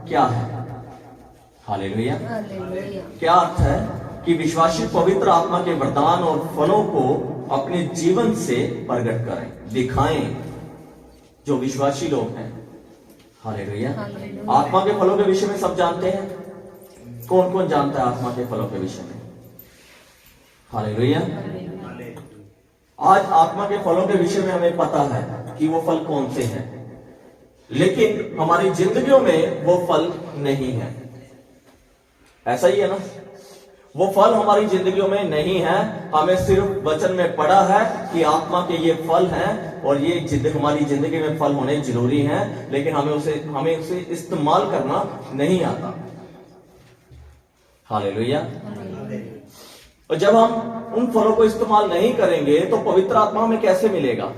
क्या है? हालेलुया। क्या अर्थ है कि विश्वासी पवित्र आत्मा के वरदान और फलों को अपने जीवन से प्रकट करें, दिखाएं, जो विश्वासी लोग हैं। हालेलुया। आत्मा के फलों के विषय में सब जानते हैं? कौन कौन जानता है आत्मा के फलों के विषय में? हालेलुया। आज आत्मा के फलों के विषय में हमें पता है कि वो फल कौन से हैं, लेकिन हमारी जिंदगियों में वो फल नहीं है। ऐसा ही है ना? वो फल हमारी जिंदगियों में नहीं है। हमें सिर्फ वचन में पढ़ा है कि आत्मा के ये फल हैं और ये हमारी जिंदगी में फल होने जरूरी हैं, लेकिन हमें उसे इस्तेमाल करना नहीं आता। हालेलुया। और जब हम उन फलों को इस्तेमाल नहीं करेंगे तो पवित्र आत्मा हमें कैसे मिलेगा?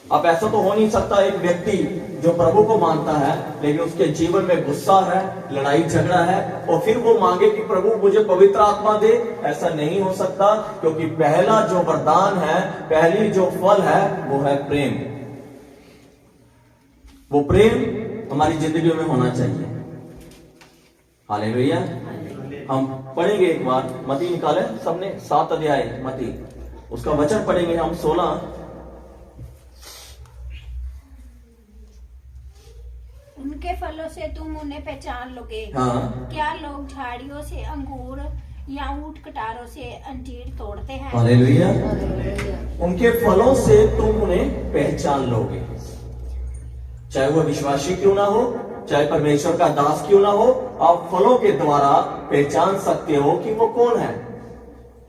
अब ऐसा तो हो नहीं सकता एक व्यक्ति जो प्रभु को मानता है लेकिन उसके जीवन में गुस्सा है, लड़ाई झगड़ा है, और फिर वो मांगे कि प्रभु मुझे पवित्र आत्मा दे। ऐसा नहीं हो सकता, क्योंकि पहला जो वरदान है, पहली जो फल है, वो है प्रेम। वो प्रेम हमारी जिंदगी में होना चाहिए। हालेलुया। हम पढ़ेंगे एक बार, मत्ती निकाले सबने 7 अध्याय मत्ती, उसका वचन पढ़ेंगे हम 16। उनके फलों से तुम उन्हें पहचान लोगे। हाँ। क्या लोग झाड़ियों से अंगूर या ऊंट कटारों से अंजीर तोड़ते हैं? हालेलुया। उनके फलों से तुम उन्हें पहचान लोगे। चाहे वो विश्वासी क्यों ना हो, चाहे परमेश्वर का दास क्यों ना हो, आप फलों के द्वारा पहचान सकते हो कि वो कौन है।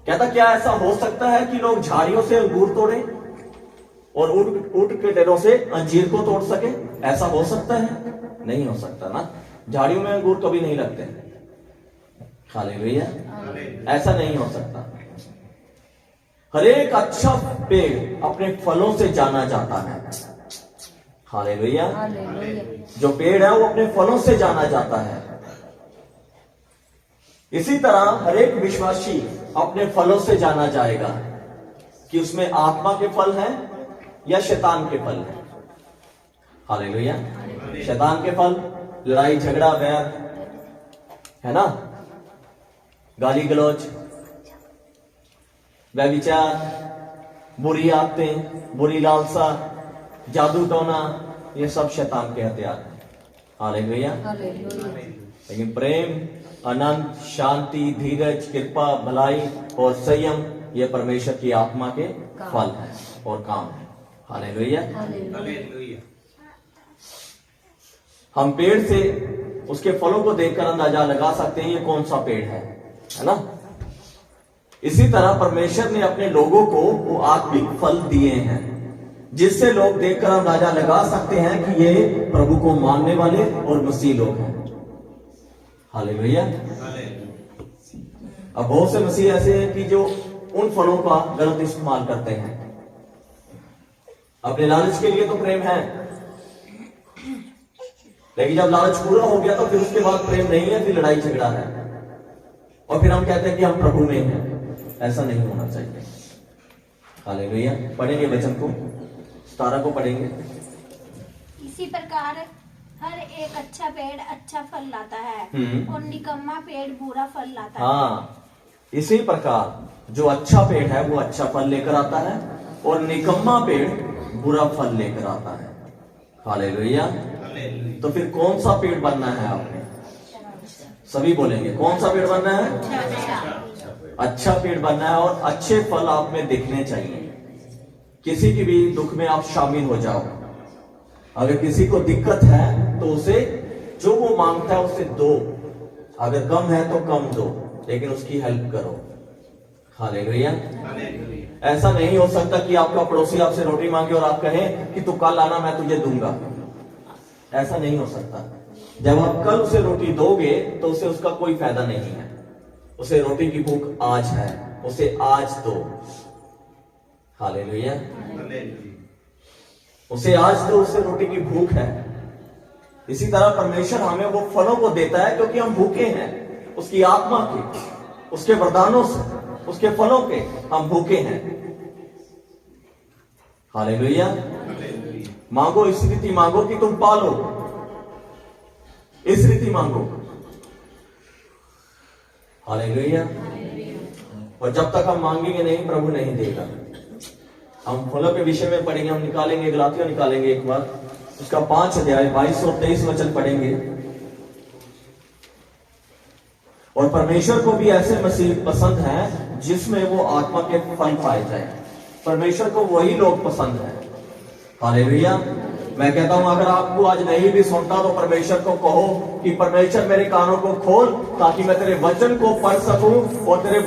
कहता क्या ऐसा हो सकता है कि लोग झाड़ियों से अंगूर तोड़े और ऊंट के डेरों से अंजीर को तोड़ सके? ऐसा हो सकता है? नहीं हो सकता ना। झाड़ियों में अंगूर कभी नहीं लगते। हालेलुया। ऐसा नहीं हो सकता। हर एक अच्छा पेड़ अपने फलों से जाना जाता है। हालेलुया। जो पेड़ है वो अपने फलों से जाना जाता है। इसी तरह हर एक विश्वासी अपने फलों से जाना जाएगा कि उसमें आत्मा के फल हैं या शैतान के फल हैं। हालेलुया। शैतान के फल लड़ाई झगड़ा वैर है ना, गाली गलौज, व्यभिचार, बुरी आदतें, बुरी लालसा, जादू टोना, ये सब शैतान के हथियार हैं। हालेलुया। लेकिन प्रेम, आनंद, शांति, धीरज, कृपा, भलाई और संयम, ये परमेश्वर की आत्मा के फल हैं और काम है। हालेलुया। हम पेड़ से उसके फलों को देखकर अंदाजा लगा सकते हैं ये कौन सा पेड़ है ना। इसी तरह परमेश्वर ने अपने लोगों को वो आत्मिक फल दिए हैं जिससे लोग देखकर अंदाजा लगा सकते हैं कि ये प्रभु को मानने वाले और मसीह लोग हैं। हालेलुया। अब बहुत से मसीह ऐसे हैं कि जो उन फलों का गलत इस्तेमाल करते हैं। अपने लालच के लिए तो प्रेम है, लेकिन जब लालच पूरा हो गया तो फिर उसके बाद प्रेम नहीं है, फिर लड़ाई झगड़ा है, और फिर हम कहते हैं कि हम प्रभु में हैं। ऐसा नहीं होना चाहिए। हालेलुया। पढ़ेंगे वचन को, 17 को पढ़ेंगे। इसी प्रकार हर एक अच्छा पेड़ अच्छा फल लाता है और निकम्मा पेड़ बुरा फल लाता है। हाँ, इसी प्रकार जो अच्छा पेड़ है वो अच्छा फल लेकर आता है और निकम्मा पेड़ बुरा फल लेकर आता है। हालेलुया। तो फिर कौन सा पेड़ बनना है आपने? सभी बोलेंगे कौन सा पेड़ बनना है? अच्छा पेड़ बनना है और अच्छे फल आप में दिखने चाहिए। किसी की भी दुख में आप शामिल हो जाओ। अगर किसी को दिक्कत है तो उसे जो वो मांगता है उसे दो, अगर कम है तो कम दो, लेकिन उसकी हेल्प करो। हालेलुया। ऐसा नहीं हो सकता कि आपका पड़ोसी आपसे रोटी मांगे और आप कहें कि तू कल आना मैं तुझे दूंगा। ऐसा नहीं हो सकता। जब आप कल उसे रोटी दोगे तो उसे उसका कोई फायदा नहीं है। उसे रोटी की भूख आज है, उसे आज दो। हालेलुया। उसे आज दो, उसे रोटी की भूख है। इसी तरह परमेश्वर हमें वो फलों को देता है क्योंकि हम भूखे हैं उसकी आत्मा के, उसके वरदानों से, उसके फलों के हम भूखे हैं। हालेलुया। मांगो, इस रीति मांगो कि तुम पालो। इस रीति मांगो। हालेलुया। और जब तक हम मांगेंगे नहीं, प्रभु नहीं देगा। हम फलों के विषय में पढ़ेंगे, हम निकालेंगे, गलातियों निकालेंगे एक बार, उसका 5 अध्याय 22 और 23 वचन पढ़ेंगे। और परमेश्वर को भी ऐसे मसीह पसंद है जिसमें वो आत्मा के फल पाए जाए। परमेश्वर को वही लोग पसंद है। हालेलुया। मैं कहता हूं, अगर आपको आज नहीं भी सुनता तो परमेश्वर को कहो कि परमेश्वर मेरे कानों को खोल, ताकि मैं तेरे वचन को पढ़ सकूं और तेरे